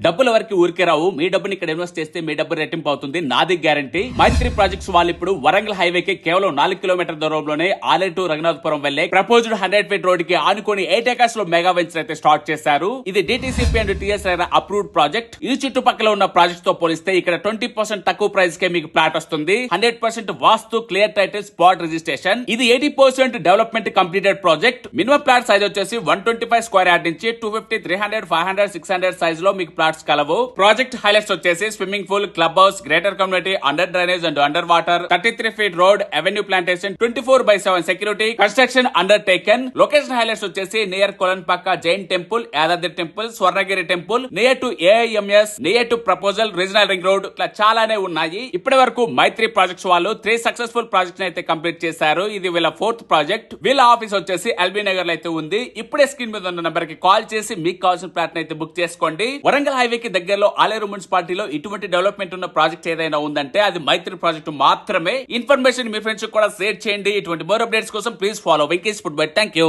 డబ్బుల వరకు ఊరికే రావు. మీ డబ్బుని ఇక్కడ ఇన్వెస్ట్ చేస్తే మీ డబ్బు రెట్టింపు అవుతుంది, నాది గ్యారంటీ. మైత్రి ప్రాజెక్ట్స్ వాళ్ళు ఇప్పుడు వరంగల్ హైవే కి కేవలం 4 కిలోమీటర్ దూరంలోనే ఆలేరు టు రఘునాథపురం వెళ్లే ప్రపోజ్డ్ 100 ఫీట్ రోడ్ కి ఆనుకొని 8 acres లో మెగా వెంచర్ అయితే స్టార్ట్ చేశారు. ఇది DTCP and TS approved project. ఈ చుట్టుపక్కల ఉన్న ప్రాజెక్ట్స్ తో పోలిస్తే ఇక్కడ 20% తక్కువ ప్రైస్ కే మీకు ప్లాట్ వస్తుంది. 100% వాస్తు, క్లియర్ టైటిల్, స్పాట్ రిజిస్ట్రేషన్. ఇది 80% development completed project. Minimum plot size వచ్చేసి 125 స్క్వేర్ యార్డ్ నుంచి 250, 300, 500, 600 సైజ్ లో మీకు ప్లాట్స్ కలవు. ప్రాజెక్ట్ హైలైట్స్ వచ్చేసి swimming pool, club house, greater community, under drainage and under water, 33 feet road, avenue plantation, 24/7 security, construction under టేకెన్. Location highlights వచ్చేసి near Kolanupaka Jain temple, Yadadri temple, Swarnagiri temple, near to AIIMS, near to proposal, regional ring road, ఇట్లా చాలానే ఉన్నాయి. ఇప్పటి వరకు మైత్రి projects వాళ్ళు 3 successful projects అయితే complete చేశారు. ఇది వీళ్ళ 4th ప్రాజెక్ట్. వీళ్ళ ఆఫీస్ వచ్చేసి ఎల్బీ నగర్ లో అయితే ఉంది. ఇప్పుడే స్క్రీన్ మీద ఉన్న నంబర్ కి కాల్ చేసి మీకు కావాల్సిన ప్లాట్ అయితే బుక్ చేసుకోండి. వరంగల్ హైవే కి దగ్గరలో ఆలేరు మున్సిపాలిటీలో ఇటువంటి డెవలప్మెంట్ ఉన్న ప్రాజెక్ట్ ఏదైనా ఉందంటే అది మైత్రి ప్రాజెక్ట్ మాత్రమే. ఇన్ఫర్మేషన్ మీ ఫ్రెండ్స్ కూడా షేర్ చేయండి. ఇటువంటి మోర్ అప్డేట్స్ కోసం please follow Venkatesh food by. Thank you.